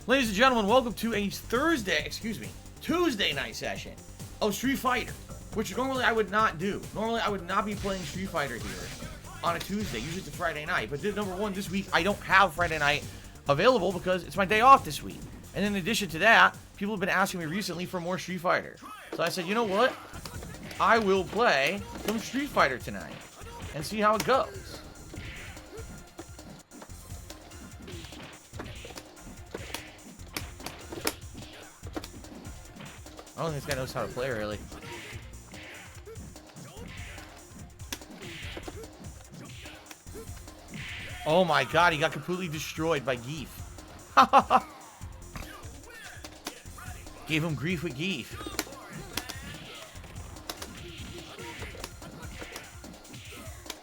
Ladies and gentlemen, welcome to a Tuesday night session of Street Fighter, which normally I would not do. Normally I would not be playing Street Fighter here on a Tuesday. Usually it's a Friday night. But number one, this week I don't have Friday night available because it's my day off this week. And in addition to that, people have been asking me recently for more Street Fighter. So I said, you know what? I will play some Street Fighter tonight and see how it goes. I don't think this guy knows how to play, really. Oh my god, he got completely destroyed by Geef. Gave him grief with Geef.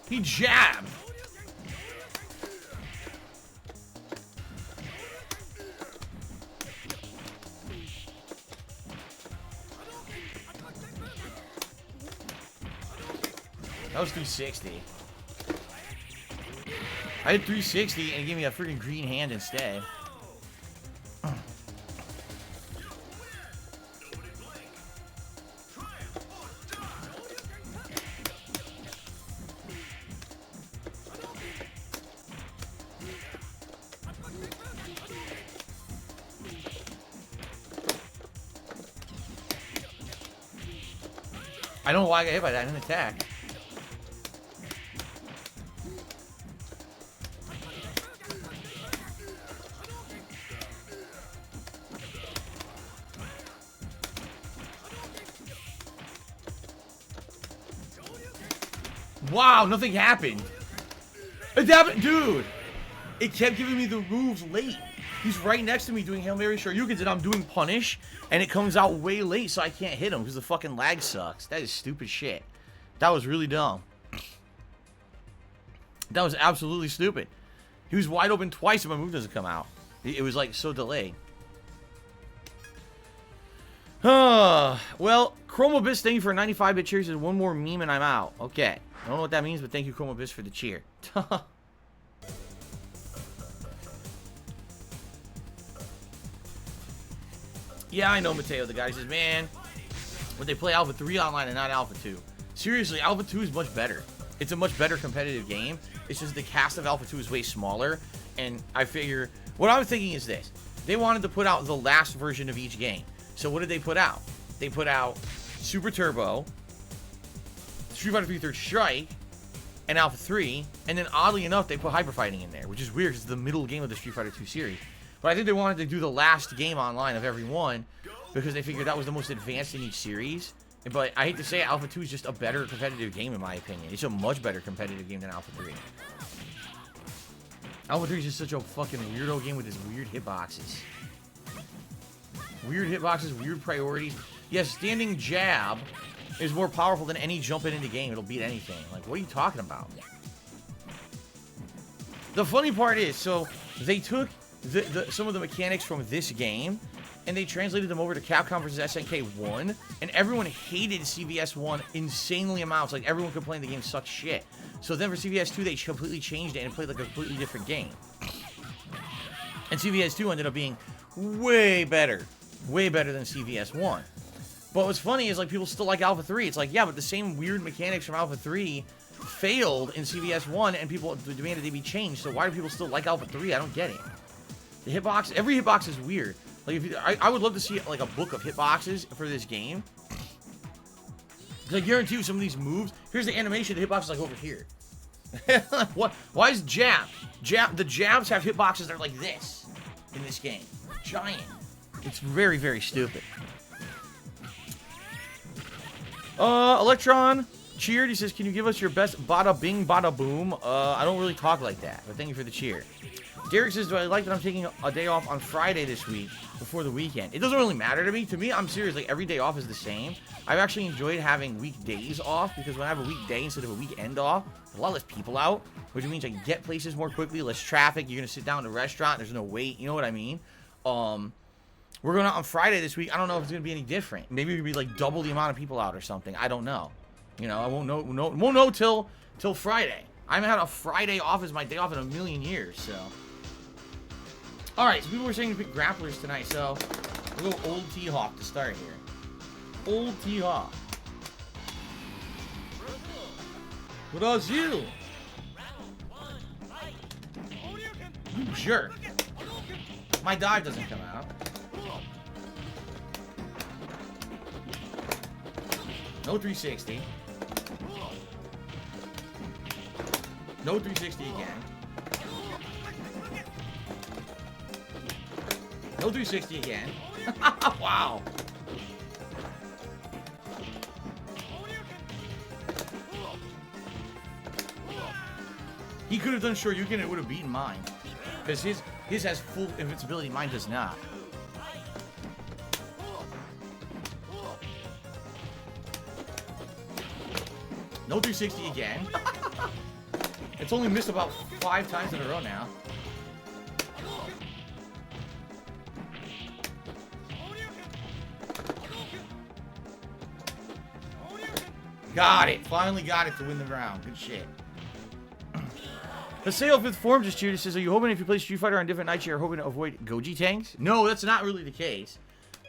He jabbed. That was 360. I had 360 and it gave me a freaking green hand instead. I don't know why I got hit by that. I didn't attack. Wow, nothing happened. It happened, dude. It kept giving me the moves late. He's right next to me doing Hail Mary Shoryukens, and I'm doing Punish, and it comes out way late, so I can't hit him because the fucking lag sucks. That is stupid shit. That was really dumb. That was absolutely stupid. He was wide open twice, and my move doesn't come out. It was like so delayed. Well, Chromabyss, thank you for 95-bit cheers. There's one more meme, and I'm out. Okay. I don't know what that means, but thank you, Chromabyss, for the cheer. Yeah, I know, Mateo. The guy says, man, would they play Alpha 3 online and not Alpha 2? Seriously, Alpha 2 is much better. It's a much better competitive game. It's just the cast of Alpha 2 is way smaller, and I figure, what I was thinking is this. They wanted to put out the last version of each game. So what did they put out? They put out Super Turbo, Street Fighter 3 Third Strike, and Alpha 3, and then oddly enough, they put Hyper Fighting in there, which is weird because it's the middle game of the Street Fighter 2 series. But I think they wanted to do the last game online of every one because they figured that was the most advanced in each series. But I hate to say it, Alpha 2 is just a better competitive game in my opinion. It's a much better competitive game than Alpha 3. Alpha 3 is just such a fucking weirdo game with his weird hitboxes. Weird hitboxes, weird priorities. Yes, standing jab is more powerful than any jumping into game. It'll beat anything. Like, what are you talking about? The funny part is, so they took some of the mechanics from this game and they translated them over to Capcom vs. SNK 1, and everyone hated CVS 1 insanely amounts. Like, everyone complained the game sucked shit. So then for CVS 2, they completely changed it and played like a completely different game. And CVS 2 ended up being way better than CVS 1. But what's funny is, like, people still like Alpha 3. It's like, yeah, but the same weird mechanics from Alpha 3 failed in CVS 1, and people demanded they be changed. So why do people still like Alpha 3? I don't get it. The hitbox, every hitbox is weird. Like, if you, I would love to see, like, a book of hitboxes for this game. Because I guarantee you some of these moves, here's the animation, the hitbox is, like, over here. What? Why is jab? The jabs have hitboxes that are like this in this game. Giant. It's very, very stupid. Electron cheered. He says, can you give us your best bada bing, bada boom? I don't really talk like that, but thank you for the cheer. Derek says, do I like that I'm taking a day off on Friday this week before the weekend? It doesn't really matter to me. To me, I'm serious. Like, every day off is the same. I've actually enjoyed having weekdays off because when I have a weekday instead of a weekend off, there's a lot less people out, which means I can get places more quickly, less traffic. You're going to sit down in a restaurant. There's no wait. You know what I mean? We're going out on Friday this week. I don't know if it's going to be any different. Maybe it'll be like double the amount of people out or something. I don't know. You know, I won't know till Friday. I haven't had a Friday off as my day off in a million years, so. Alright, so people were saying to pick grapplers tonight, so we'll go old T-Hawk to start here. Old T-Hawk. What else you? You jerk. My dive doesn't come out. No 360. No 360 again. No 360 again. Wow. He could have done Shoryuken and it would have beaten mine. Because his has full invincibility, mine does not. No 360 again. It's only missed about 5 times in a row now. Got it. Finally got it to win the round. Good shit. The Sale 5th Form just cheered. It says, are you hoping if you play Street Fighter on different nights, you're hoping to avoid Goji tanks? No, that's not really the case.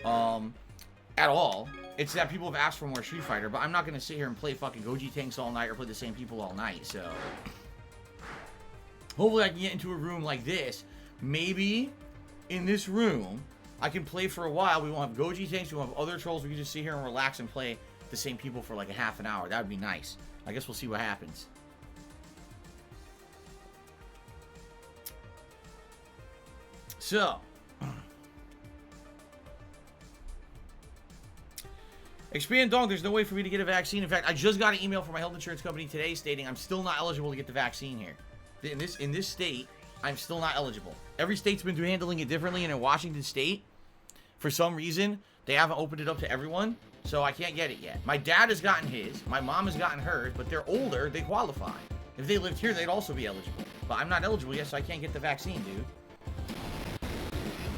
At all. It's that people have asked for more Street Fighter, but I'm not going to sit here and play fucking Goji tanks all night or play the same people all night, so. Hopefully I can get into a room like this. Maybe in this room, I can play for a while. We won't have Goji tanks. We won't have other trolls. We can just sit here and relax and play the same people for like a half an hour. That would be nice. I guess we'll see what happens. So, Expand Dog, there's no way for me to get a vaccine. In fact, I just got an email from my health insurance company today stating I'm still not eligible to get the vaccine here. In this state, I'm still not eligible. Every state's been handling it differently, and in Washington State, for some reason, they haven't opened it up to everyone, so I can't get it yet. My dad has gotten his, my mom has gotten hers, but they're older, they qualify. If they lived here, they'd also be eligible. But I'm not eligible yet, so I can't get the vaccine, dude.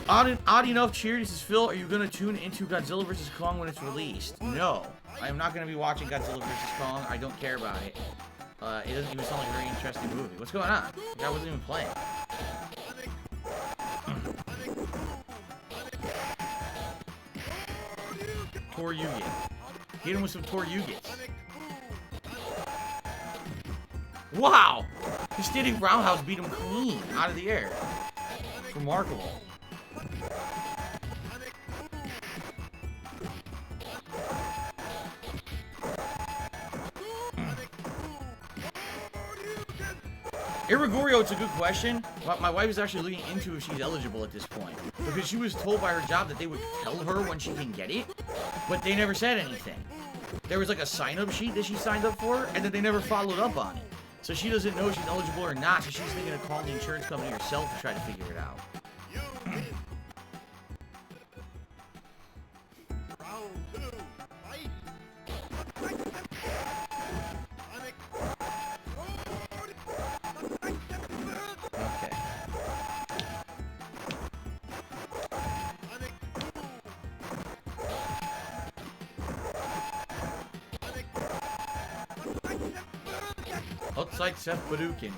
Odd enough, cheer. This is Phil. Are you going to tune into Godzilla vs. Kong when it's released? No. I am not going to be watching Godzilla vs. Kong. I don't care about it. It doesn't even sound like a very interesting movie. What's going on? The guy wasn't even playing. Toryugen. Hit him with some Toryugets. Wow! His standing roundhouse beat him clean out of the air. It's remarkable. Irigorio, it's a good question. My wife is actually looking into if she's eligible at this point. Because she was told by her job that they would tell her when she can get it, but they never said anything. There was like a sign-up sheet that she signed up for, and then they never followed up on it. So she doesn't know if she's eligible or not, so she's thinking of calling the insurance company herself to try to figure it out. Outside Seth Badukin.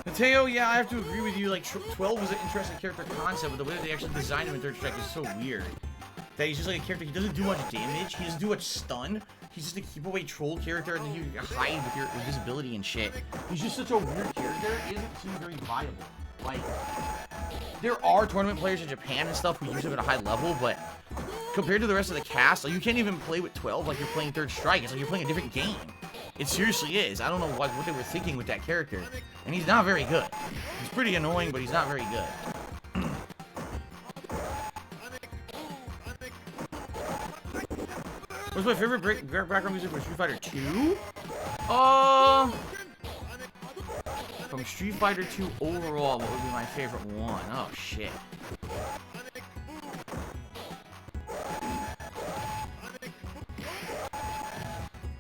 Mateo, yeah, I have to agree with you. Like, 12 was an interesting character concept, but the way that they actually designed him in Third Strike is so weird. That he's just like a character, he doesn't do much damage, he doesn't do much stun. He's just a keep away troll character, and then you hide with your invisibility and shit. He's just such a weird character, it doesn't seem very viable. Like, there are tournament players in Japan and stuff who use him at a high level, but compared to the rest of the cast, like, you can't even play with 12 like you're playing Third Strike. It's like you're playing a different game. It seriously is. I don't know what they were thinking with that character. And he's not very good. He's pretty annoying, but he's not very good. What's my favorite background music for Street Fighter 2? From Street Fighter 2 overall, what would be my favorite one? Oh, shit.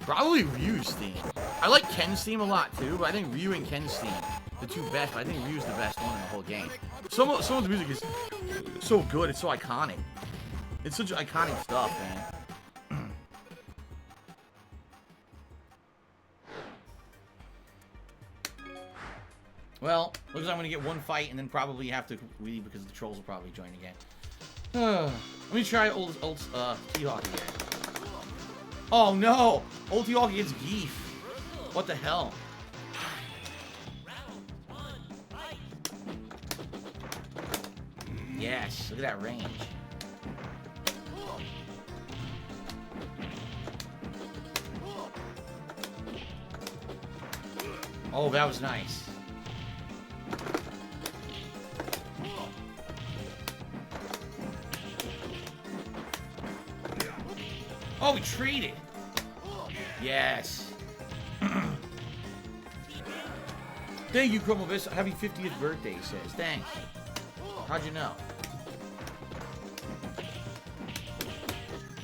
Probably Ryu's theme. I like Ken's theme a lot, too, but I think Ryu and Ken's theme, the two best, but I think Ryu's the best one in the whole game. Some of the music is so good, it's so iconic. It's such iconic stuff, man. Well, looks like I'm going to get one fight and then probably have to leave because the trolls will probably join again. Let me try old T-Hawk again. Oh no! Old T-Hawk gets Geef. What the hell? Yes, look at that range. Oh, that was nice. Oh, we traded. Yes. Thank you, Chromovis. Happy 50th birthday, he says. Thanks. How'd you know?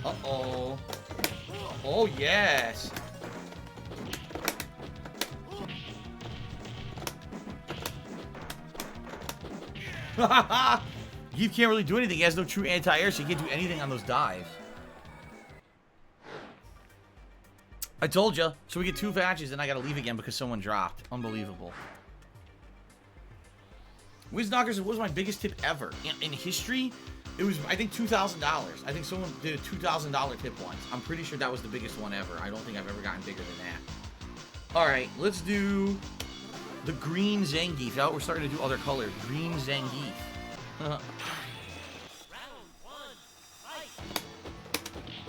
Uh-oh. Oh, yes. Geef can't really do anything. He has no true anti-air, so he can't do anything on those dives. I told you. So we get 2 matches, and I gotta leave again because someone dropped. Unbelievable. WizKnocker said, what was my biggest tip ever? In history, it was, I think, $2,000. I think someone did a $2,000 tip once. I'm pretty sure that was the biggest one ever. I don't think I've ever gotten bigger than that. Alright, let's do the green Zangief. Now we're starting to do other colors. Green Zangief.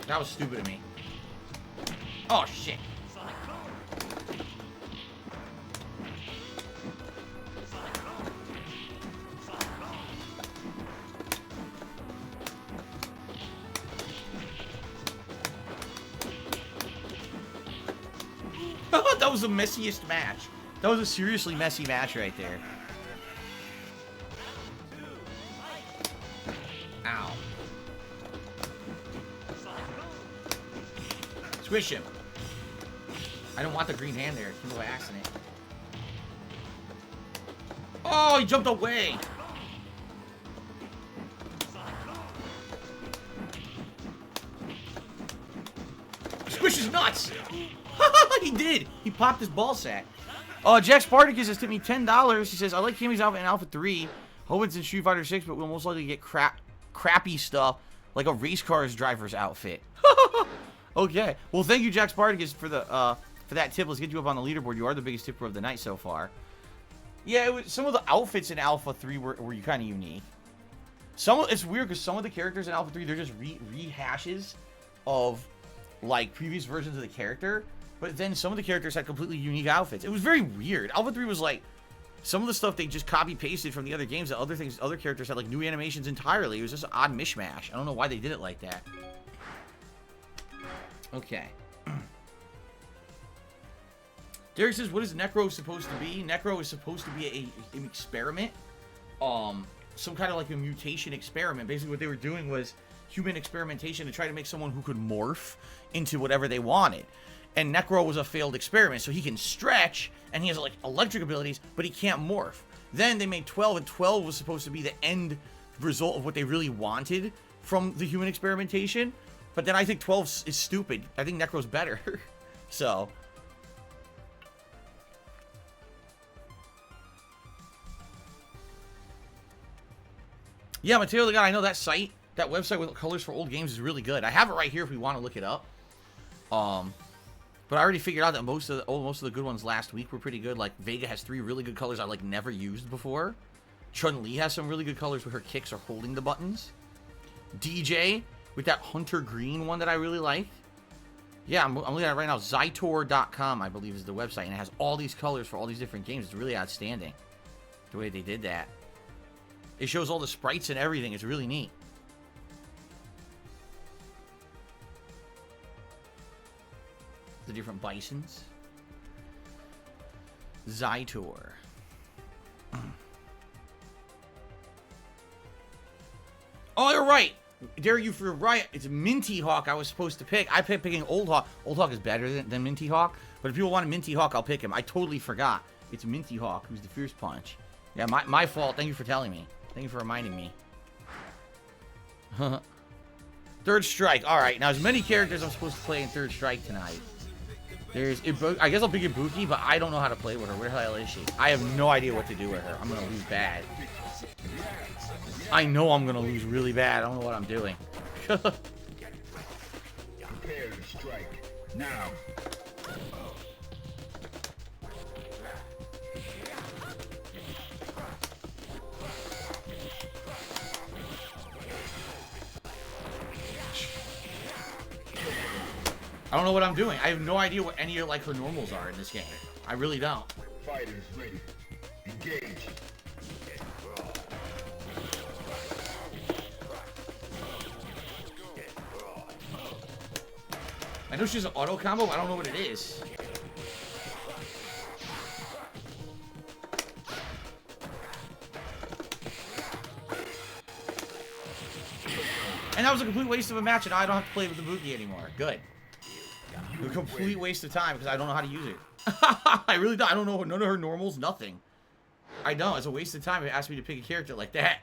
That was stupid of me. Oh, shit. That was the messiest match. That was a seriously messy match right there. Ow. Squish him. I don't want the green hand there. It came by accident. Oh, he jumped away. Squish his nuts. He did. He popped his ball sack. Jack Spartacus has tipped me $10. He says, I like Kimmy's outfit in Alpha 3. Hope it's in Street Fighter 6, but we'll most likely get crappy stuff like a race car's driver's outfit. Okay. Well, thank you, Jack Spartacus, for that tip. Let's get you up on the leaderboard. You are the biggest tipper of the night so far. Yeah, some of the outfits in Alpha 3 were kind of unique. It's weird because some of the characters in Alpha 3, they're just rehashes of like previous versions of the character. But then some of the characters had completely unique outfits. It was very weird. Alpha 3 was like, some of the stuff they just copy-pasted from the other games. The other characters had like new animations entirely. It was just an odd mishmash. I don't know why they did it like that. Okay. Derek says, what is Necro supposed to be? Necro is supposed to be an experiment. Some kind of like a mutation experiment. Basically what they were doing was human experimentation to try to make someone who could morph into whatever they wanted. And Necro was a failed experiment, so he can stretch, and he has like electric abilities, but he can't morph. Then they made 12, and 12 was supposed to be the end result of what they really wanted from the human experimentation. But then I think 12 is stupid. I think Necro's better. So. Yeah, Mateo the God, I know that site, that website with colors for old games is really good. I have it right here if we want to look it up. But I already figured out that most of the good ones last week were pretty good. Like Vega has 3 really good colors I like never used before. Chun-Li has some really good colors where her kicks are holding the buttons. DJ with that hunter green one that I really like. Yeah, I'm looking at it right now. Zytor.com, I believe, is the website, and it has all these colors for all these different games. It's really outstanding the way they did that. It shows all the sprites and everything. It's really neat. The different bisons. Zytor. Oh, you're right. Dare you for right. It's Minty Hawk I was supposed to pick. I picked picking Old Hawk. Old Hawk is better than Minty Hawk. But if people want a Minty Hawk, I'll pick him. I totally forgot. It's Minty Hawk who's the Fierce Punch. Yeah, my fault. Thank you for telling me. Thank you for reminding me. Third Strike. Alright, now as many characters I'm supposed to play in Third Strike tonight. There's, I guess I'll pick Ibuki, but I don't know how to play with her. Where the hell is she? I have no idea what to do with her. I'm gonna lose bad. I know I'm gonna lose really bad. I don't know what I'm doing. Prepare to strike now. I don't know what I'm doing. I have no idea what any of like her normals are in this game. I really don't. Fighters ready. Engage. I know she's an auto combo, but I don't know what it is. And that was a complete waste of a match, and I don't have to play with the Ibuki anymore. Good. A complete waste of time because I don't know how to use it. I really don't. I don't know none of her normals, nothing. I don't. It's a waste of time. It asked me to pick a character like that.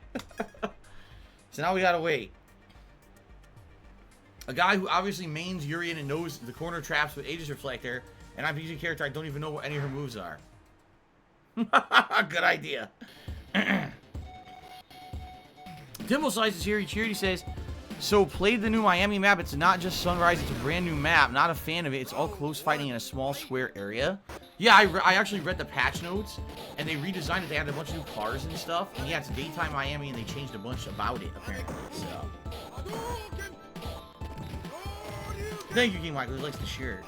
So now we gotta wait. A guy who obviously mains Urian and knows the corner traps with Aegis Reflector, and I'm using a character I don't even know what any of her moves are. Good idea. Dimble Slice is here. He cheered. He says, so played the new Miami map. It's not just Sunrise. It's a brand new map. Not a fan of it. It's all close fighting in a small square area. Yeah, I actually read the patch notes, and they redesigned it. They added a bunch of new cars and stuff. And yeah, it's daytime Miami, and they changed a bunch about it, apparently. So. Thank you, King Michael. He likes the shirt.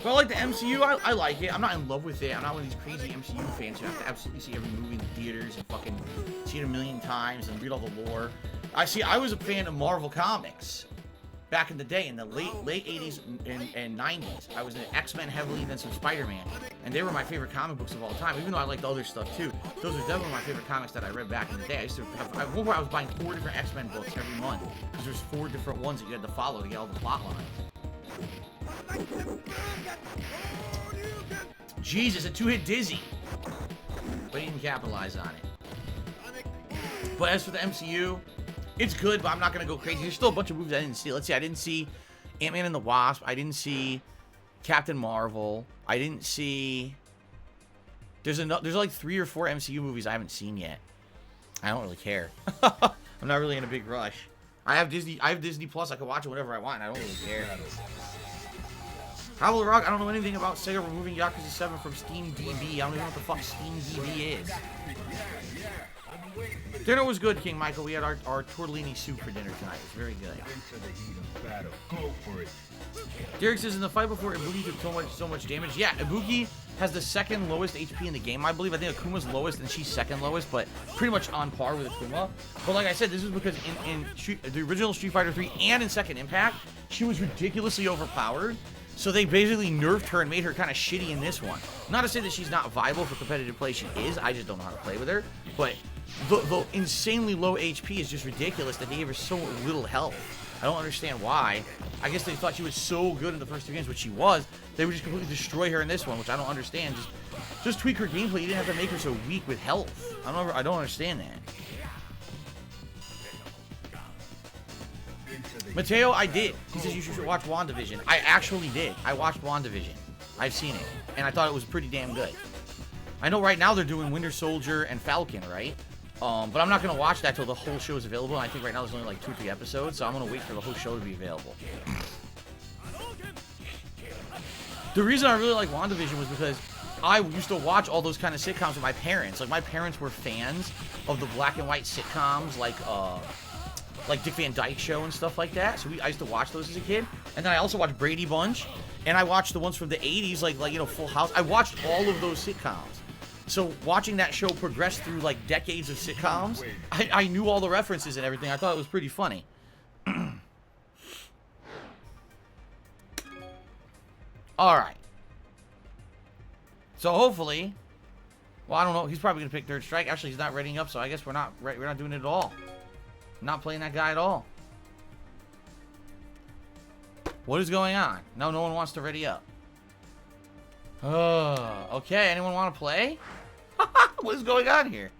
But I like the MCU. I like it. I'm not in love with it. I'm not one of these crazy MCU fans who have to absolutely see every movie in the theaters and fucking see it a million times and read all the lore. I was a fan of Marvel Comics back in the day, in the late 80s and 90s. I was into X-Men heavily, and then some Spider-Man. And they were my favorite comic books of all time, even though I liked other stuff too. Those are definitely my favorite comics that I read back in the day. I used to have, at one point I was buying 4 different X-Men books every month, because there's 4 different ones that you had to follow to get all the plot lines. Jesus, a 2-hit Dizzy. But he didn't capitalize on it. But as for the MCU, it's good, but I'm not going to go crazy. There's still a bunch of movies I didn't see. Let's see, I didn't see Ant-Man and the Wasp. I didn't see Captain Marvel. I didn't see... There's like 3 or 4 MCU movies I haven't seen yet. I don't really care. I'm not really in a big rush. I have Disney Plus. I can watch it whenever I want. I don't really care. Howl Rock, I don't know anything about Sega removing Yakuza 7 from Steam DB. I don't even know what the fuck Steam DB is. Dinner was good, King Michael. We had our tortellini soup for dinner tonight. It was very good. Go for it. Derek says, in the fight before, Ibuki took so much damage. Yeah, Ibuki has the second lowest HP in the game, I believe. I think Akuma's lowest and she's second lowest, but pretty much on par with Akuma. But like I said, this is because in the original Street Fighter 3 and in Second Impact, she was ridiculously overpowered. So they basically nerfed her and made her kind of shitty in this one. Not to say that she's not viable for competitive play. She is. I just don't know how to play with her. But the insanely low HP is just ridiculous that they gave her so little health. I don't understand why. I guess they thought she was so good in the first 2 games, which she was. They would just completely destroy her in this one, which I don't understand. Just tweak her gameplay. You didn't have to make her so weak with health. I don't understand that. Mateo, I did. He says you should watch WandaVision. I actually did. I watched WandaVision. I've seen it. And I thought it was pretty damn good. I know right now they're doing Winter Soldier and Falcon, right? But I'm not going to watch that till the whole show is available. And I think right now there's only like 2 or 3 episodes. So I'm going to wait for the whole show to be available. The reason I really like WandaVision was because I used to watch all those kind of sitcoms with my parents. Like, my parents were fans of the black and white sitcoms, like Dick Van Dyke Show and stuff like that. So I used to watch those as a kid. And then I also watched Brady Bunch. And I watched the ones from the 80s, like you know, Full House. I watched all of those sitcoms. So watching that show progress through, like, decades of sitcoms, I knew all the references and everything. I thought it was pretty funny. Alright. So hopefully... Well, I don't know. He's probably going to pick Third Strike. Actually, he's not readying up, so I guess we're not doing it at all. Not playing that guy at all. What is going on? No one wants to ready up. Okay. Anyone want to play? What is going on here?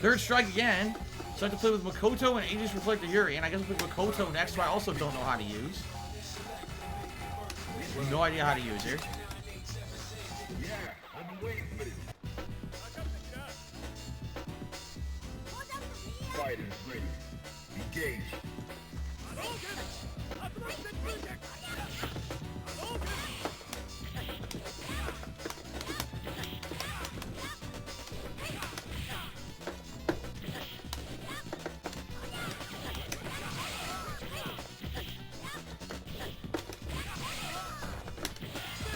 Third Strike again. So I have to play with Makoto and Aegis Reflector Yuri, and I guess I'll play with Makoto next, who I also don't know how to use. No idea how to use her. Yeah, I've been waiting for this. Fighters ready. Engage.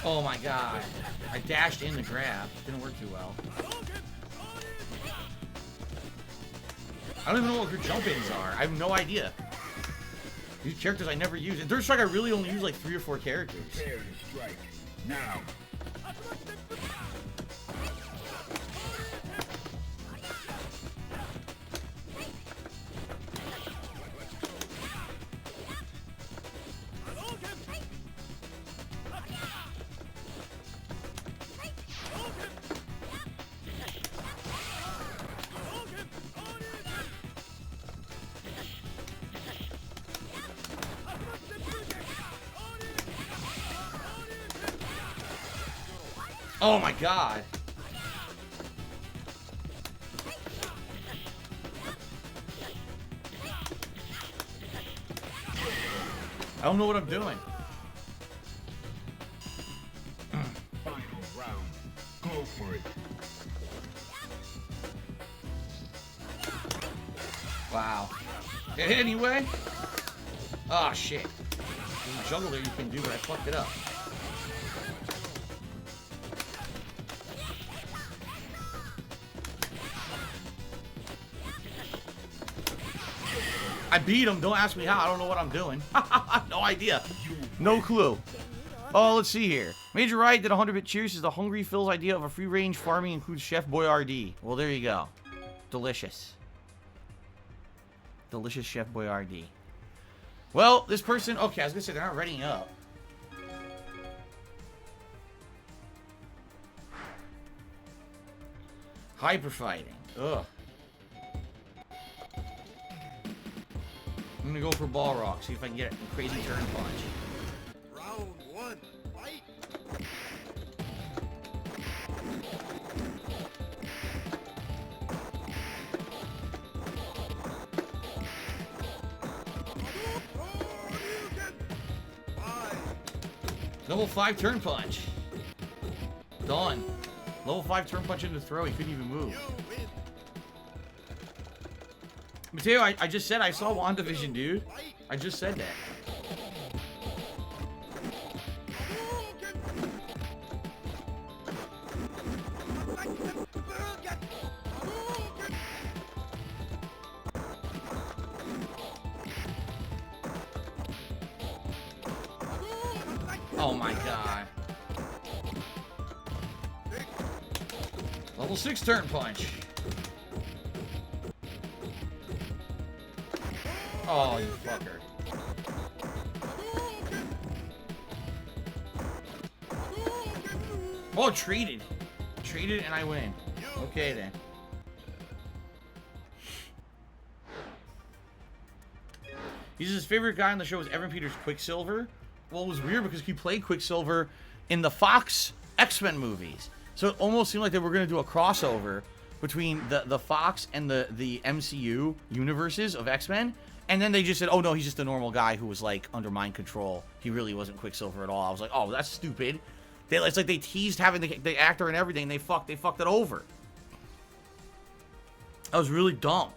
Oh my god. I dashed in the grab. Didn't work too well. I don't even know what her jump-ins are. I have no idea. These characters I never use. In Third Strike, I really only use like 3 or 4 characters. Prepare to strike. Now. Oh my god. I don't know what I'm doing. Final round. Go for it. Wow. Did it hit anyway? Oh shit. There's a juggle there you can do, but I fucked it up. I beat him. Don't ask me how. I don't know what I'm doing. No idea. No clue. Oh, let's see here. Major Riot did 100-bit cheers. Is the Hungry Phil's idea of a free-range farming includes Chef Boyardee. Well, there you go. Delicious. Delicious Chef Boyardee. Well, this person... Okay, I was going to say, they're not readying up. Hyper fighting. Ugh. I'm gonna go for Ball Rock, see if I can get a crazy turn punch. Round 1, fight! Level 5 turn punch. Done. Level 5 turn punch into throw, he couldn't even move. Mateo, I just said I saw WandaVision, dude. I just said that. Oh my god. Level 6 turn punch. Oh, you fucker. Oh, treated. Treated and I win. Okay, then. He's his favorite guy on the show was Evan Peters' Quicksilver. Well, it was weird because he played Quicksilver in the Fox X-Men movies. So it almost seemed like they were going to do a crossover between the Fox and the MCU universes of X-Men. And then they just said, oh no, he's just a normal guy who was like under mind control. He really wasn't Quicksilver at all. I was like, oh, that's stupid. It's like they teased having the actor and everything. They fucked it over. That was really dumb.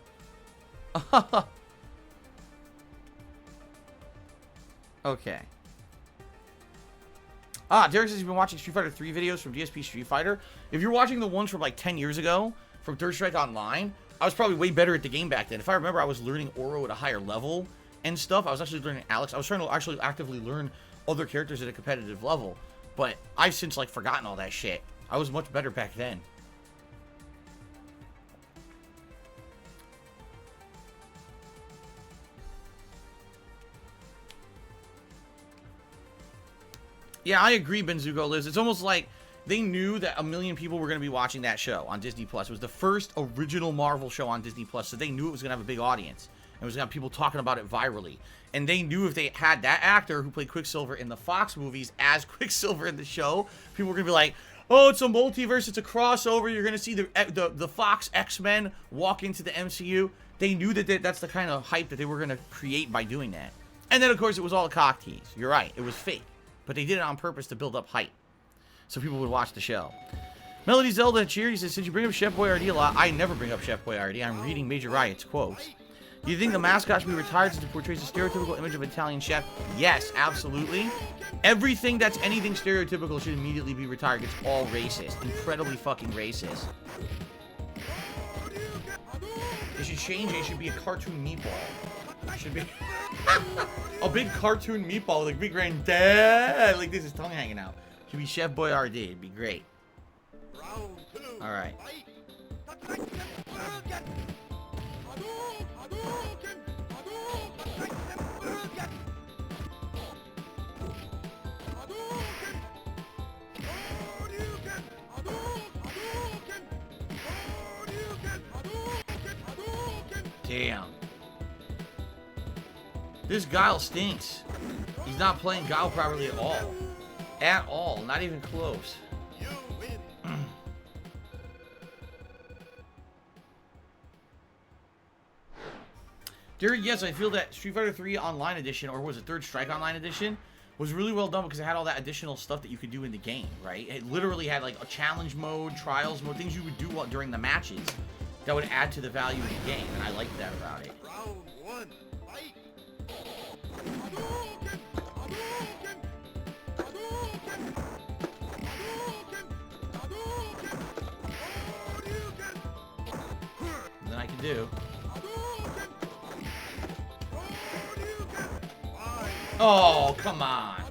Okay. Derek says you've been watching Street Fighter 3 videos from DSP Street Fighter. If you're watching the ones from like 10 years ago from Third Strike Online, I was probably way better at the game back then. If I remember, I was learning Oro at a higher level and stuff. I was actually learning Alex. I was trying to actually actively learn other characters at a competitive level. But I've since, like, forgotten all that shit. I was much better back then. Yeah, I agree, Benzuko Liz. It's almost like They knew that 1 million people were going to be watching that show on Disney Plus. It was the first original Marvel show on Disney Plus, so they knew it was going to have a big audience. And it was going to have people talking about it virally. And they knew if they had that actor who played Quicksilver in the Fox movies as Quicksilver in the show, people were going to be like, oh, it's a multiverse, it's a crossover, you're going to see the Fox X-Men walk into the MCU. They knew that that's the kind of hype that they were going to create by doing that. And then, of course, it was all a cock tease. You're right, it was fake. But they did it on purpose to build up hype, so people would watch the show. Melody Zelda Cheer, he says, since you bring up Chef Boyardee a lot, I never bring up Chef Boyardee. I'm reading Major Riot's quotes. Do you think the mascot should be retired since it portrays a stereotypical image of an Italian chef? Yes, absolutely. Everything that's anything stereotypical should immediately be retired. It's all racist. Incredibly fucking racist. They should change it. It should be a cartoon meatball. It should be a big cartoon meatball with a big granddad. Like this, his tongue hanging out. Should be Chef Boyardee. It'd be great. All right. Damn. This Guile stinks. He's not playing Guile properly at all. At all. Not even close. Derek, yes, I feel that Street Fighter 3 Online Edition, or was it Third Strike Online Edition, was really well done because it had all that additional stuff that you could do in the game, right? It literally had like a challenge mode, trials mode, things you would do during the matches that would add to the value of the game, and I liked that about it. Round one, fight. And then I can do. Oh, come on.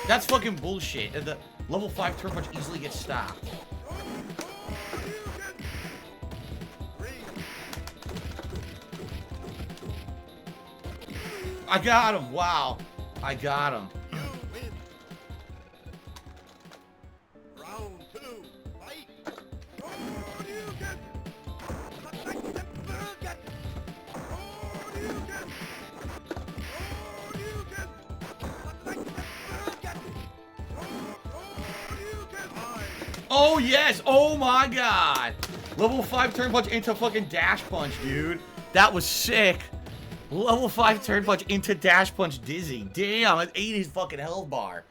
That's fucking bullshit. The level 5 turn punch easily gets stopped. I got him. Wow. I got him. Round two, fight. Oh, yes. Oh, my God. Level 5 turn punch into fucking dash punch, dude. That was sick. Level 5 turn punch into dash punch Dizzy. Damn, it ate his fucking health bar.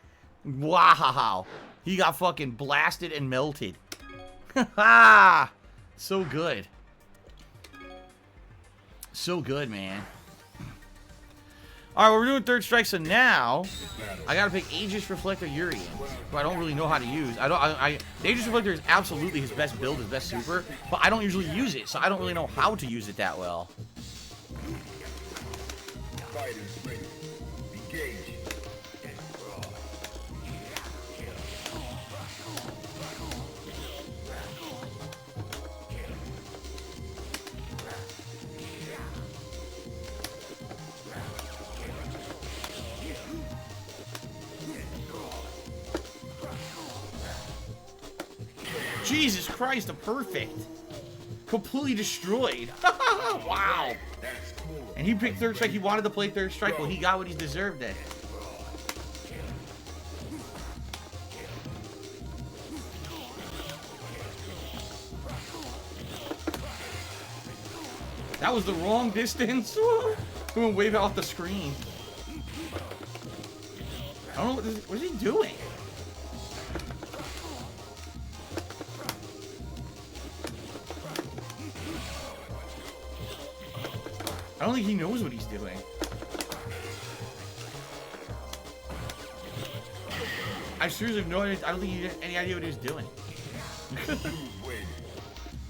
Wow. He got fucking blasted and melted. Ha! So good. So good, man. Alright, well, we're doing Third Strike, so now I gotta pick Aegis Reflector Urian, who I don't really know how to use. The Aegis Reflector is absolutely his best build, his best super, but I don't usually use it, so I don't really know how to use it that well. Fighters ready. Engage. Jesus Christ, a perfect. Completely destroyed. Wow. And he picked Third Strike. He wanted to play Third Strike. Well, he got what he deserved then. That was the wrong distance. I'm gonna wave it off the screen. I don't know what is he doing? I don't think he knows what he's doing. I seriously have no idea. I don't think he had any idea what he was doing.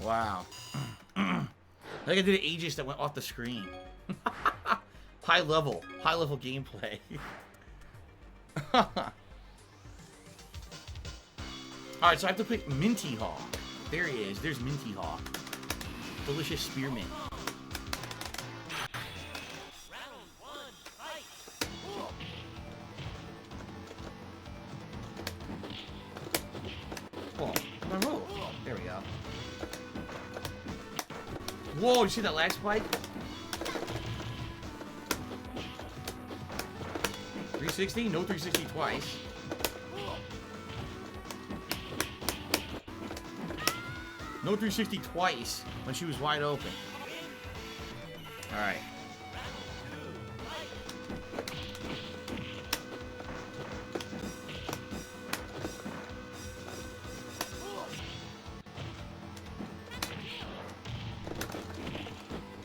Wow. I think I did an Aegis that went off the screen. High level gameplay. Alright, so I have to pick Minty Hawk. There he is. There's Minty Hawk. Delicious spearmint. Whoa, you see that lag spike? 360? No 360 twice. No 360 twice when she was wide open. Alright.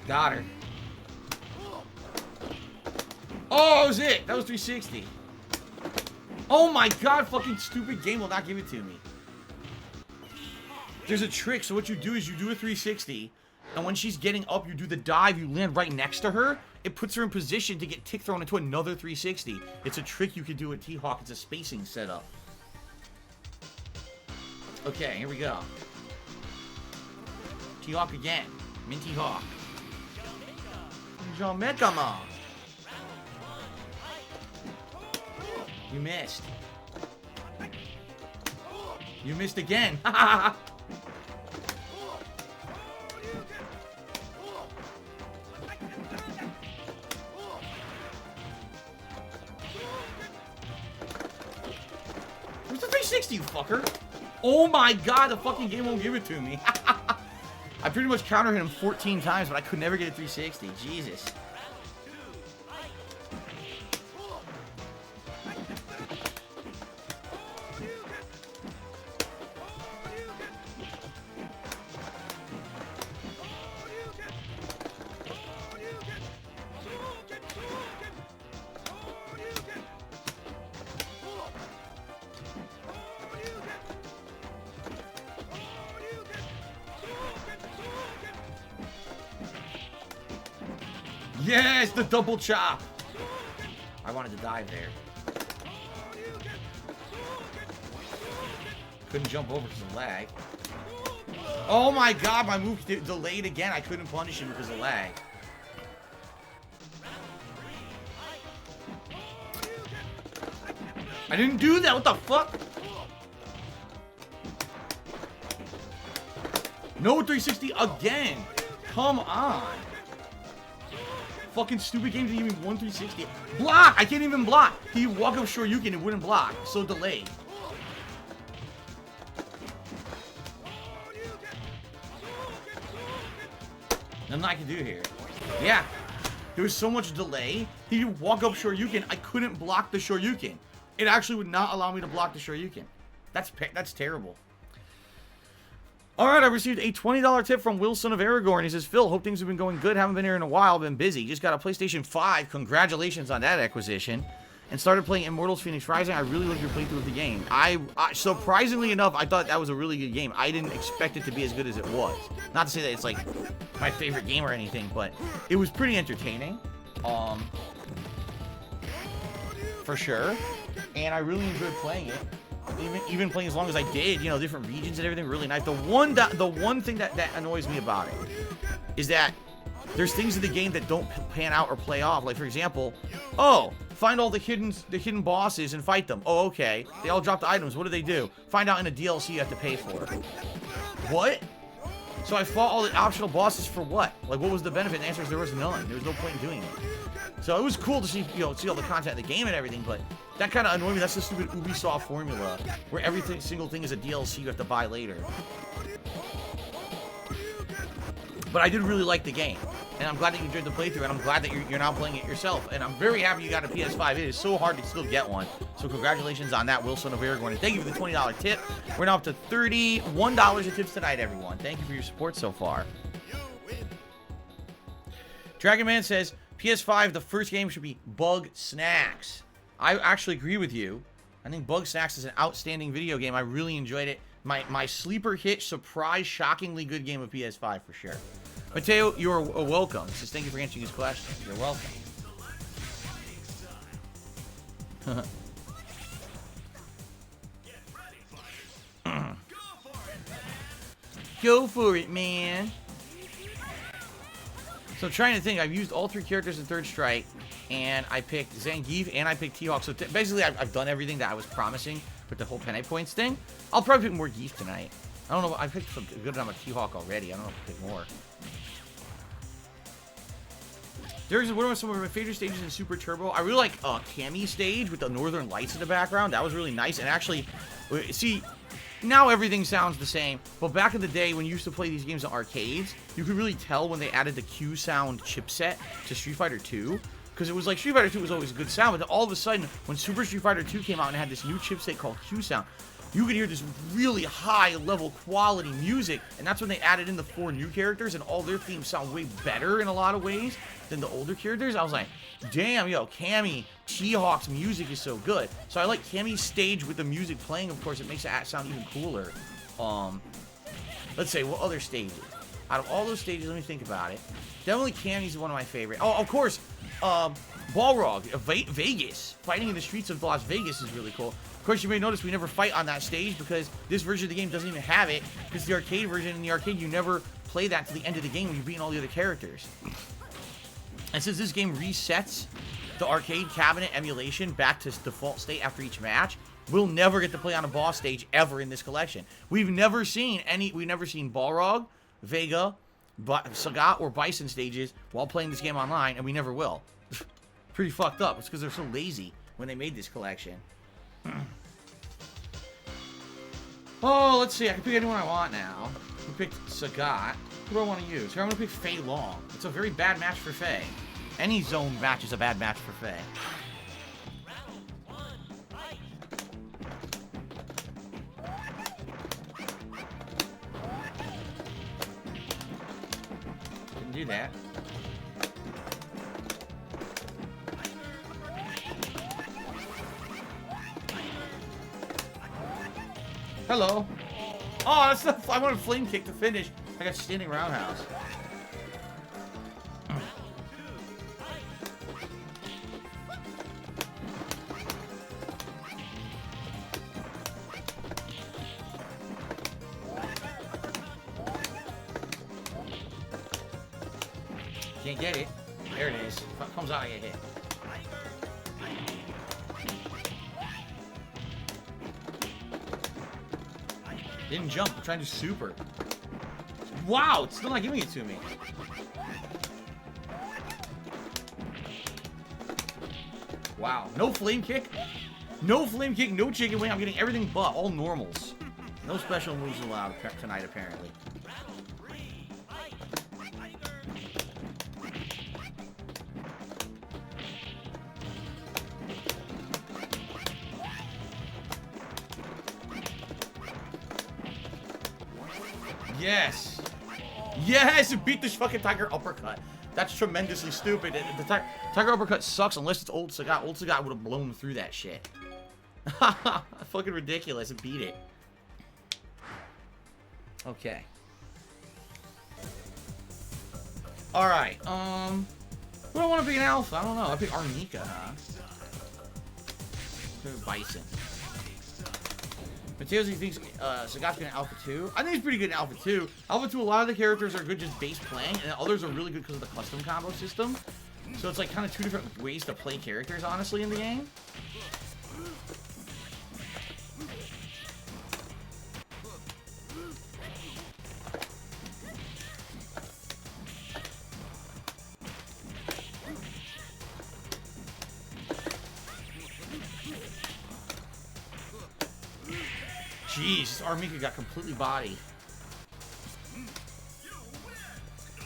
Got her. Oh, that was it. That was 360. Oh my god, fucking stupid game will not give it to me. There's a trick. So what you do is you do a 360, and when she's getting up, you do the dive, you land right next to her. It puts her in position to get tick thrown into another 360. It's a trick you can do with T-Hawk. It's a spacing setup. Okay, here we go. T-Hawk again. Minty Hawk. Jamaica. You missed. You missed again. Where's the 360, you fucker? Oh my god, the fucking game won't give it to me. I pretty much counter hit him 14 times, but I could never get a 360. Jesus. Yes, the double chop. I wanted to dive there. Couldn't jump over because of lag. Oh my god, my move delayed again. I couldn't punish him because of lag. I didn't do that. What the fuck? No 360 again. Come on. Fucking stupid game didn't even 1 360. Block! I can't even block. He walk up Shoryuken and wouldn't block. So delayed. Nothing I can do here. Yeah. There was so much delay. He would walk up Shoryuken. I couldn't block the Shoryuken. It actually would not allow me to block the Shoryuken. That's terrible. Alright, I received a $20 tip from Wilson of Aragorn. He says, Phil, hope things have been going good. Haven't been here in a while. Been busy. Just got a PlayStation 5. Congratulations on that acquisition. And started playing Immortals Phoenix Rising. I really loved your playthrough of the game. Surprisingly enough, I thought that was a really good game. I didn't expect it to be as good as it was. Not to say that it's like my favorite game or anything, but it was pretty entertaining. For sure. And I really enjoyed playing it. Even playing as long as I did, you know, different regions and everything, really nice. The one thing that annoys me about it is that there's things in the game that don't pan out or play off. Like, for example, oh, find all the hidden bosses and fight them. Oh, okay. They all dropped items. What do they do? Find out in a DLC you have to pay for. What? So I fought all the optional bosses for what? Like, what was the benefit? And the answer is there was none. There was no point in doing it. So it was cool to see, see all the content in the game and everything, but that kind of annoyed me. That's the stupid Ubisoft formula, where every single thing is a DLC you have to buy later. But I did really like the game, and I'm glad that you enjoyed the playthrough, and I'm glad that you're now playing it yourself, and I'm very happy you got a PS5. It is so hard to still get one, so congratulations on that, Wilson of Aragorn, and thank you for the $20 tip. We're now up to $31 in tips tonight, everyone. Thank you for your support so far. Dragon Man says, PS5, the first game should be Bug Snacks. I actually agree with you. I think Bug Snacks is an outstanding video game. I really enjoyed it. My sleeper hit, surprise, shockingly good game of PS5 for sure. Mateo, you're welcome. He says, thank you for answering his question. You're welcome. Go for it, man. So I'm trying to think. I've used all 3 characters in Third Strike, and I picked Zangief, and I picked T-Hawk. So basically, I've done everything that I was promising with the whole Penne Points thing. I'll probably pick more Geef tonight. I don't know. I picked a good amount of T-Hawk already. I don't know if I'll pick more. There's one of some of my favorite stages in Super Turbo. I really like Cammy stage with the Northern Lights in the background. That was really nice. And actually, see, now everything sounds the same. But back in the day when you used to play these games in arcades, you could really tell when they added the Q sound chipset to Street Fighter 2. Because it was like Street Fighter 2 was always a good sound. But then all of a sudden, when Super Street Fighter 2 came out and had this new chipset called Q sound, you could hear this really high level quality music, and that's when they added in the 4 new characters, and all their themes sound way better in a lot of ways than the older characters. I was like, damn, yo, Cammy, T-Hawk's music is so good. So I like Cammy's stage with the music playing, of course, it makes it sound even cooler. Let's say, what other stages? Out of all those stages, let me think about it. Definitely Cammy's one of my favorite. Oh, of course, Balrog, Vegas. Fighting in the streets of Las Vegas is really cool. Of course, you may notice we never fight on that stage because this version of the game doesn't even have it. Because the arcade version, in the arcade, you never play that to the end of the game when you're beating all the other characters. And since this game resets the arcade cabinet emulation back to its default state after each match, we'll never get to play on a boss stage ever in this collection. We've never seen Balrog, Vega, Sagat, or Bison stages while playing this game online, and we never will. Pretty fucked up. It's because they're so lazy when they made this collection. Oh, let's see. I can pick anyone I want now. I picked Sagat. Who do I want to use? Here, I'm going to pick Fei Long. It's a very bad match for Fei. Any zone match is a bad match for Fei. Didn't do that. Hello. Oh, that's not. I want a flame kick to finish. I got standing roundhouse. Can't get it. There it is. If it comes out, I get hit. Didn't jump. I'm trying to do super. Wow, it's still not giving it to me. Wow, no flame kick. No flame kick, no chicken wing. I'm getting everything but all normals. No special moves allowed tonight, apparently. Yes! Yes! It beat this fucking Tiger Uppercut. That's tremendously stupid. The Tiger Uppercut sucks unless it's Old Sagat. Old Sagat would have blown through that shit. Fucking ridiculous. It beat it. Okay. Alright, who do I want to pick an alpha? I don't know. I pick Armika, huh? Bison. Mateos, he thinks Sagat's good in Alpha 2. I think he's pretty good in Alpha 2. Alpha 2, a lot of the characters are good just base playing, and others are really good because of the custom combo system. So it's like kind of 2 different ways to play characters, honestly, in the game. Jeez, Armika got completely bodied.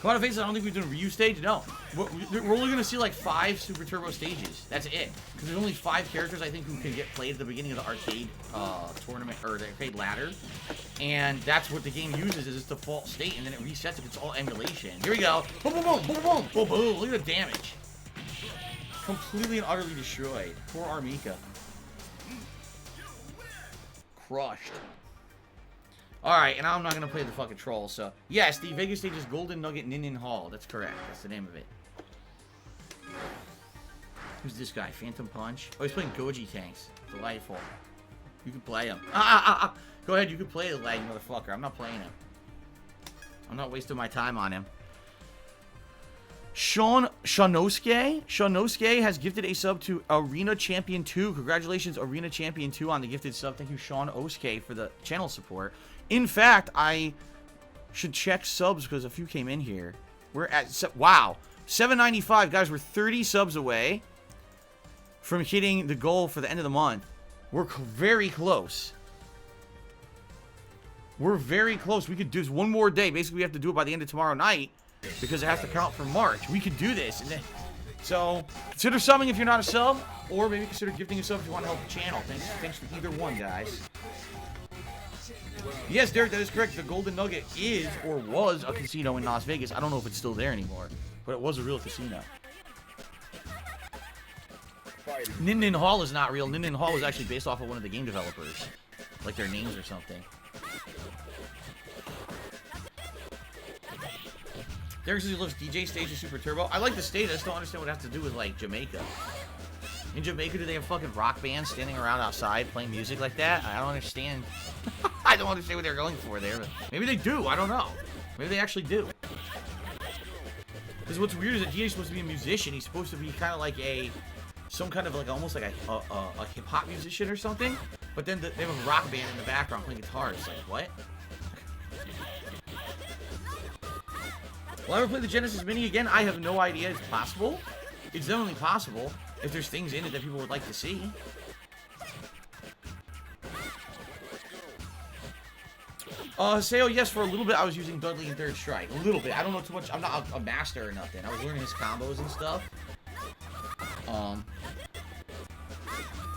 Come on, face it, I don't think we're doing a Ryu stage. No. We're only going to see like 5 Super Turbo stages. That's it. Because there's only 5 characters, I think, who can get played at the beginning of the arcade tournament, or the arcade ladder. And that's what the game uses as its default state, and then it resets if it's all emulation. Here we go. Boom, boom, boom, boom, boom, boom, boom. Look at the damage. Completely and utterly destroyed. Poor Armika. Crushed. Alright, and I'm not going to play the fucking troll, so... Yes, the Vegas stage is Golden Nugget Nin Hall. That's correct. That's the name of it. Who's this guy? Phantom Punch? Oh, he's playing Goji Tanks. Delightful. You can play him. Go ahead, you can play the lag, motherfucker. I'm not playing him. I'm not wasting my time on him. Shanosuke has gifted a sub to Arena Champion 2. Congratulations, Arena Champion 2, on the gifted sub. Thank you, Sean Osuke, for the channel support. In fact, I should check subs because a few came in here. We're at... Wow. $7.95. Guys, we're 30 subs away from hitting the goal for the end of the month. We're very close. We're very close. We could do this one more day. Basically, we have to do it by the end of tomorrow night because it has to count for March. We could do this. And then, so, consider subbing if you're not a sub, or maybe consider gifting a sub if you want to help the channel. Thanks for either one, guys. Yes, Derek, that is correct. The Golden Nugget is, or was, a casino in Las Vegas. I don't know if it's still there anymore, but it was a real casino. Nin Nin Hall is not real. Nin Nin Hall is actually based off of one of the game developers. Like their names or something. Derek says he loves DJ stage and Super Turbo. I like the stage. I just don't understand what it has to do with, like, Jamaica. In Jamaica, do they have fucking rock bands standing around outside playing music like that? I don't understand. I don't understand what they're going for there. But maybe they do. I don't know. Maybe they actually do. Because what's weird is that DJ's supposed to be a musician. He's supposed to be kind of like some kind of like almost like a hip-hop musician or something. But then they have a rock band in the background playing guitar. It's like, what? Will I ever play the Genesis Mini again? I have no idea. It's possible. It's definitely possible if there's things in it that people would like to see. Sayo, yes, for a little bit I was using Dudley in Third Strike. A little bit. I don't know too much. I'm not a master or nothing. I was learning his combos and stuff.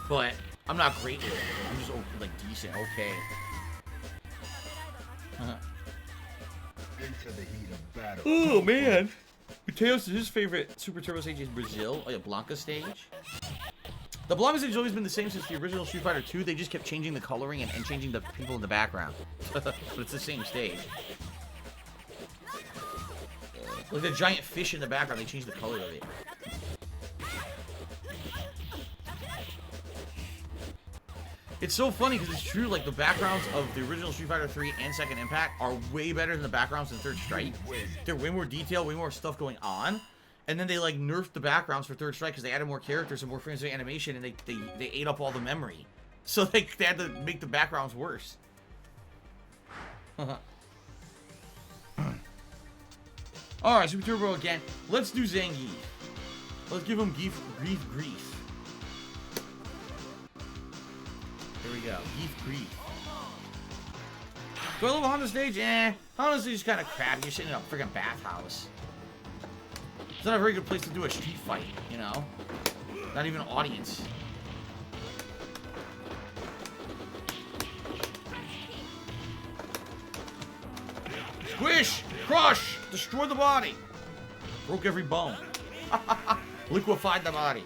But I'm not great with it. I'm just like decent. Okay. Into the heat of battle. Oh man. Mateos, his favorite Super Turbo stage is Brazil. Oh yeah, Blanca stage. The Blanca stage has always been the same since the original Street Fighter 2. They just kept changing the coloring and changing the people in the background. But it's the same stage. Like the giant fish in the background, they changed the color of it. It's so funny because it's true, like the backgrounds of the original Street Fighter 3 and Second Impact are way better than the backgrounds in Third Strike. They're way more detailed, way more stuff going on. And then they like nerfed the backgrounds for Third Strike because they added more characters and more frames of animation, and they ate up all the memory. So they had to make the backgrounds worse. Alright, Super Turbo again. Let's do Zangief. Let's give him grief. Here we go. Grief. Do I love Honda stage? Honda stage is kind of crap. You're sitting in a freaking bathhouse. It's not a very good place to do a street fight, you know? Not even an audience. Squish! Crush! Destroy the body! Broke every bone. Liquefied the body.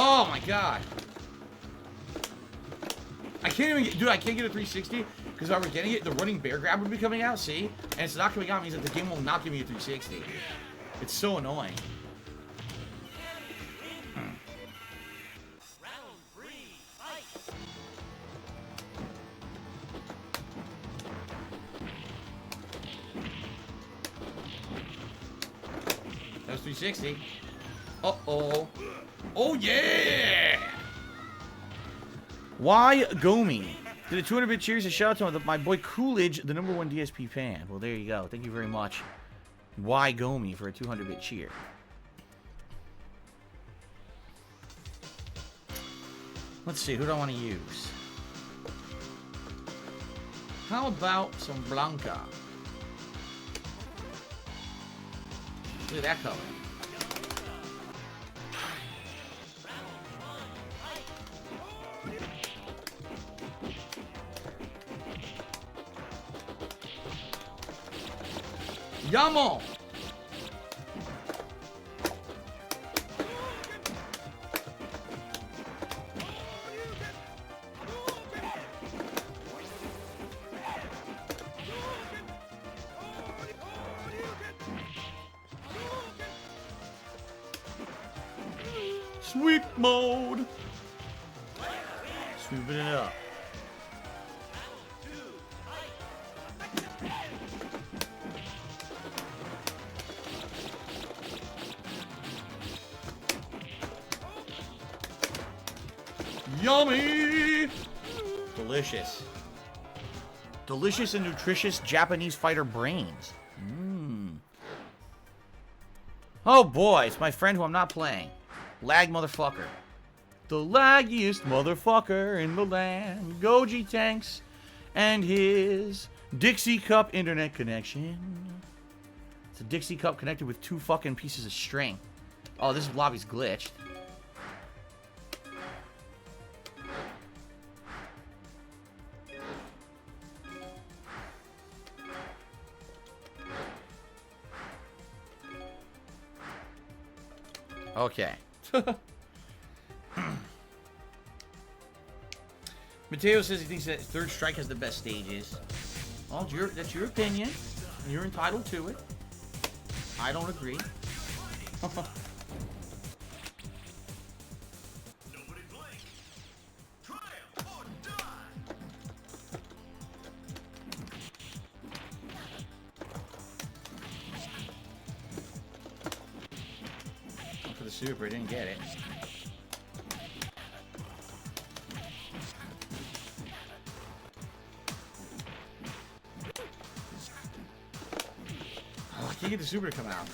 Oh my god. I can't even get, dude, I can't get a 360 because if I were getting it, the running bear grab would be coming out, see? And it's not coming out, means that the game will not give me a 360. It's so annoying. That was 360. Uh-oh. Oh, yeah! Why Gomi? Did a 200-bit cheers and shout out to my boy Coolidge, the #1 DSP fan. Well, there you go. Thank you very much. Why Gomi for a 200-bit cheer? Let's see. Who do I want to use? How about some Blanca? Look at that color. Yamo! Sweep mode! Sweeping it up. Yummy! Delicious. Delicious and nutritious Japanese fighter brains. Mmm. Oh boy, it's my friend who I'm not playing. Lag motherfucker. The laggiest motherfucker in the land. Goji Tanks and his Dixie Cup internet connection. It's a Dixie Cup connected with 2 fucking pieces of string. Oh, this lobby's glitched. Okay. Mateo says he thinks that Third Strike has the best stages. Well, that's your opinion. You're entitled to it. I don't agree. For the super, I didn't get it. Oh, I can't get the super to come out.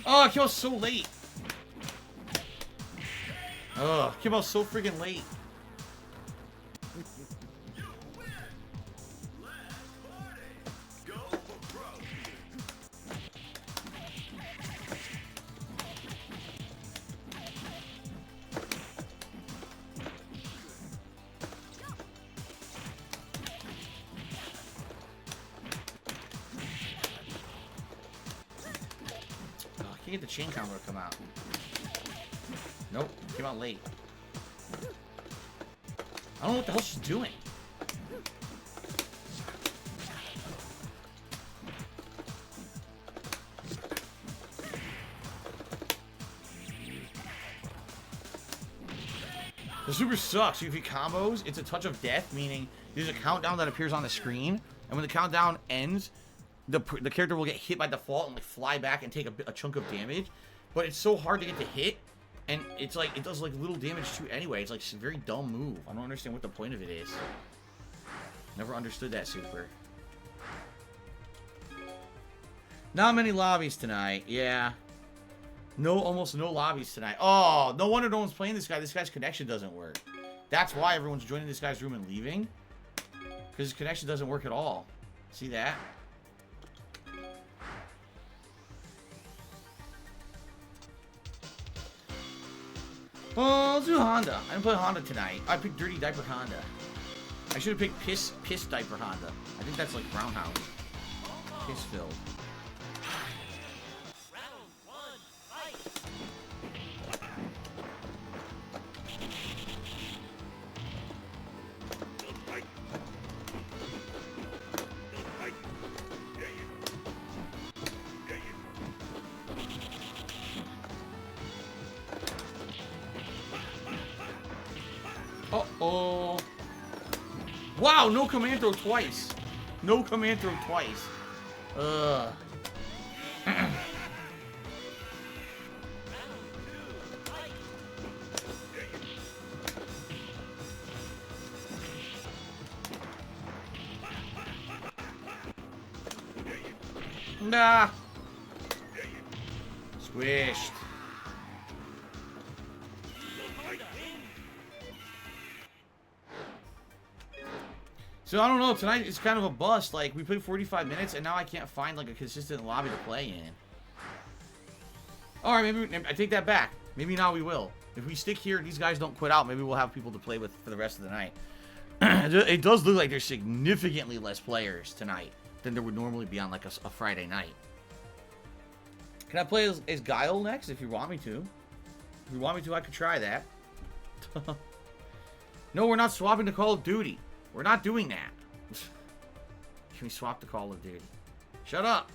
Oh, it came out so late. Oh, it came out so freaking late. Get the chain combo to come out. Nope, came out late. I don't know what the hell she's doing. The super sucks. If you combos, it's a touch of death, meaning there's a countdown that appears on the screen, and when the countdown ends, the character will get hit by default and like fly back and take a chunk of damage, but it's so hard to get to hit, and it's like it does like little damage too anyway. It's like a very dumb move. I don't understand what the point of it is. Never understood that super. Not many lobbies tonight. Yeah. No, almost no lobbies tonight. Oh, no wonder no one's playing this guy. This guy's connection doesn't work. That's why everyone's joining this guy's room and leaving. Because his connection doesn't work at all. See that? Oh, let's do Honda. I didn't play Honda tonight. I picked Dirty Diaper Honda. I should have picked Piss Diaper Honda. I think that's like Brown House. Piss filled. Uh-oh. Wow, no command throw twice. No command throw twice. Ugh. Nah. Squished. So I don't know, tonight it's kind of a bust. Like, we played 45 minutes and now I can't find like a consistent lobby to play in. Alright, maybe I take that back. Maybe now we will. If we stick here and these guys don't quit out, maybe we'll have people to play with for the rest of the night. It does look like there's significantly less players tonight than there would normally be on like a Friday night. Can I play as Guile next if you want me to? If you want me to, I could try that. No, we're not swapping to Call of Duty. We're not doing that. Can we swap to Call of Duty? Shut up.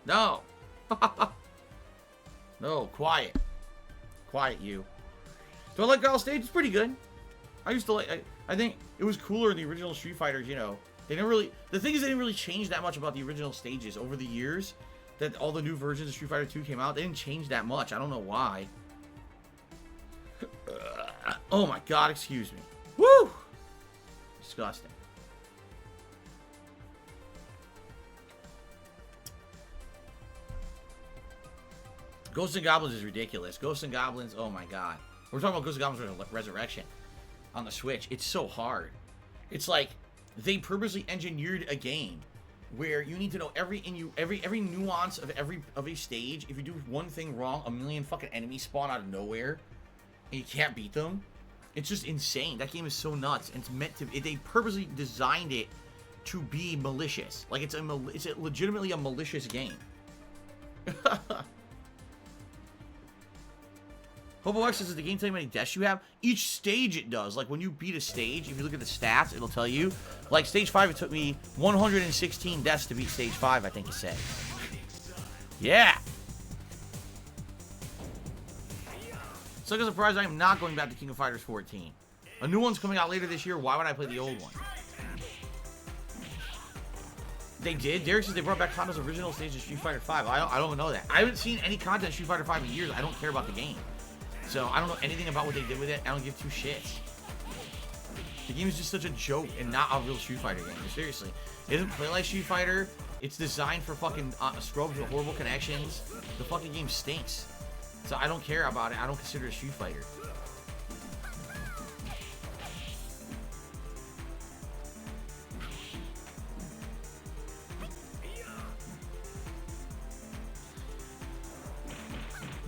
No. No, quiet. Quiet, you. Do I like Guile Stage? It's pretty good. I used to like... I think it was cooler in the original Street Fighters, you know. They never really... The thing is, they didn't really change that much about the original stages over the years that all the new versions of Street Fighter 2 came out. They didn't change that much. I don't know why. Oh my god, excuse me. Woo! Disgusting. Ghosts and Goblins is ridiculous. Ghosts and Goblins, oh my god. We're talking about Ghosts and Goblins Resurrection on the Switch. It's so hard. It's like they purposely engineered a game where you need to know every nuance of every stage. If you do one thing wrong, a million fucking enemies spawn out of nowhere and you can't beat them. It's just insane. That game is so nuts. And it's meant to. They purposely designed it to be malicious. Like it's legitimately a malicious game. HoboX says, does the game tell you how many deaths you have? Each stage it does. Like, when you beat a stage, if you look at the stats, it'll tell you. Like, stage 5, it took me 116 deaths to beat stage 5, I think it said. Yeah! So, I'm surprised I am not going back to King of Fighters 14. A new one's coming out later this year. Why would I play the old one? They did? Derek says they brought back Honda's original stage of Street Fighter 5. I don't know that. I haven't seen any content of Street Fighter 5 in years. I don't care about the game. So, I don't know anything about what they did with it. I don't give two shits. The game is just such a joke and not a real Street Fighter game. Seriously. It doesn't play like Street Fighter. It's designed for fucking strobes with horrible connections. The fucking game stinks. So, I don't care about it. I don't consider it a Street Fighter.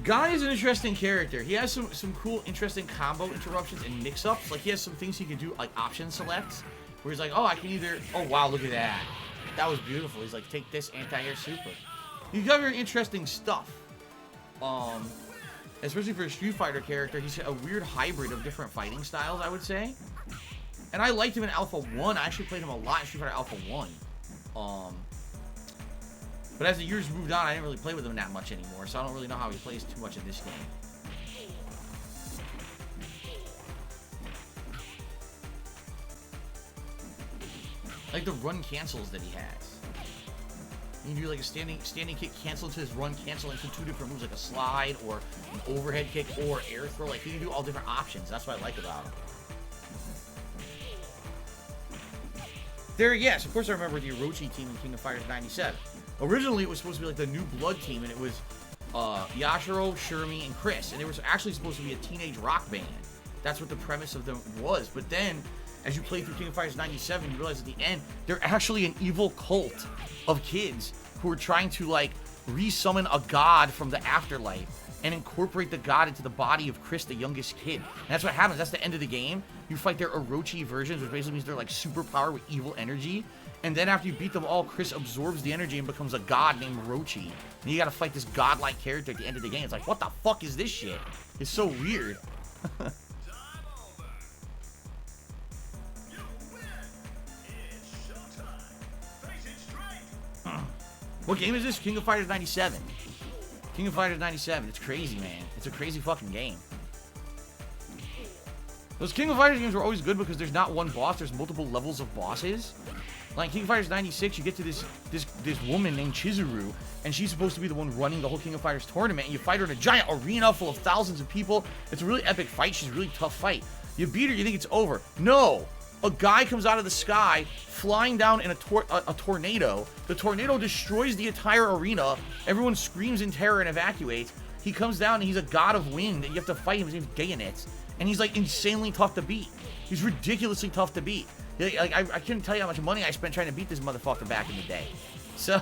Guy is an interesting character. He has some cool, interesting combo interruptions and mix-ups. Like, he has some things he can do, like option selects, where he's like, oh, I can either... Oh, wow, look at that. That was beautiful. He's like, take this anti-air super. He's got very interesting stuff. Especially for a Street Fighter character, he's a weird hybrid of different fighting styles, I would say. And I liked him in Alpha 1. I actually played him a lot in Street Fighter Alpha 1. But as the years moved on, I didn't really play with him that much anymore, so I don't really know how he plays too much in this game. Like the run cancels that he has. You can do like a standing kick cancel to his run cancel into two different moves, like a slide or an overhead kick or air throw. Like he can do all different options. That's what I like about him. There, yes, of course I remember the Orochi team in King of Fighters 97. Originally, it was supposed to be like the New Blood team, and it was Yashiro, Shermie, and Chris. And it was actually supposed to be a teenage rock band. That's what the premise of them was. But then, as you play through King of Fighters 97, you realize at the end, they're actually an evil cult of kids who are trying to, like, resummon a god from the afterlife and incorporate the god into the body of Chris, the youngest kid. And that's what happens. That's the end of the game. You fight their Orochi versions, which basically means they're, like, superpower with evil energy. And then after you beat them all, Chris absorbs the energy and becomes a god named Orochi. And you gotta fight this godlike character at the end of the game. It's like, what the fuck is this shit? It's so weird. What game is this? King of Fighters 97. King of Fighters 97. It's crazy, man. It's a crazy fucking game. Those King of Fighters games were always good because there's not one boss. There's multiple levels of bosses. Like King of Fighters 96, you get to this woman named Chizuru, and she's supposed to be the one running the whole King of Fighters tournament, and you fight her in a giant arena full of thousands of people. It's a really epic fight. She's a really tough fight. You beat her, you think it's over. No! A guy comes out of the sky, flying down in a tornado. The tornado destroys the entire arena. Everyone screams in terror and evacuates. He comes down, and he's a god of wind, and you have to fight him. His name's Gayanitz. And he's, like, insanely tough to beat. He's ridiculously tough to beat. Like, I couldn't tell you how much money I spent trying to beat this motherfucker back in the day. So,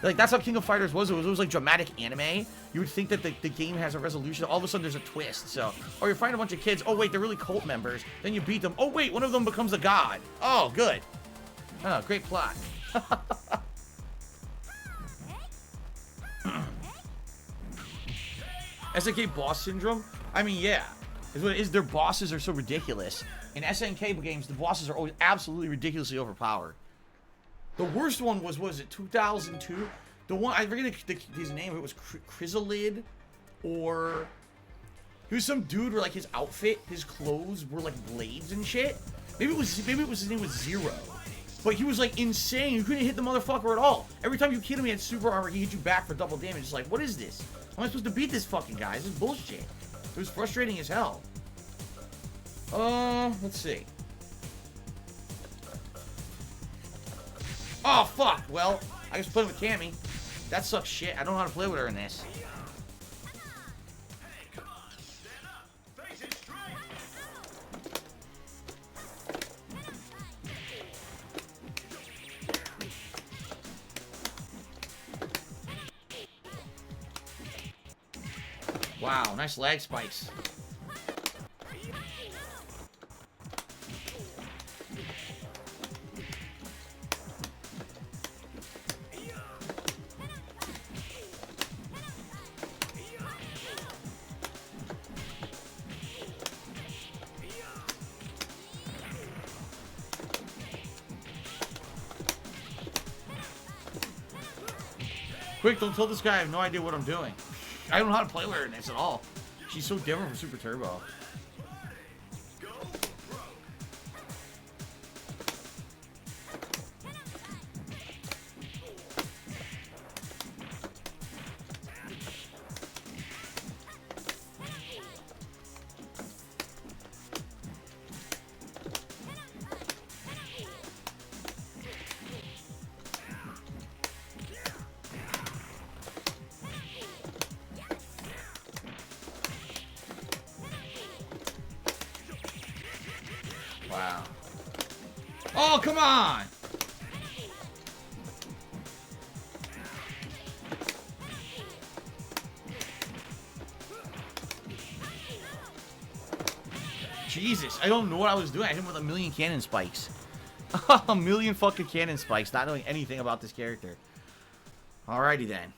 like, that's how King of Fighters was. It was like dramatic anime. You would think that the game has a resolution. All of a sudden, there's a twist. So, oh, you're fighting a bunch of kids. Oh, wait, they're really cult members. Then you beat them. Oh, wait, one of them becomes a god. Oh, good. Oh, great plot. SNK boss syndrome? I mean, yeah. Is what it is. Their bosses are so ridiculous. In SNK games, the bosses are always absolutely ridiculously overpowered. The worst one was it 2002? The one, I forget his name. It was Chrysalid or He was some dude where like his outfit, his clothes were like blades and shit. Maybe it was his name was Zero. But he was like insane. You couldn't hit the motherfucker at all. Every time you hit him, he had super armor. He hit you back for double damage. It's like, what is this? How am I supposed to beat this fucking guy? This is bullshit. It was frustrating as hell. Let's see. Oh, fuck. Well, I just played with Cammy. That sucks shit. I don't know how to play with her in this. Wow, nice lag spikes. Quick, don't tell this guy I have no idea what I'm doing. I don't know how to play with her in this at all. She's so different from Super Turbo. Wow. Oh, come on! Jesus, I don't know what I was doing. I hit him with a million cannon spikes. A million fucking cannon spikes, not knowing anything about this character. Alrighty then.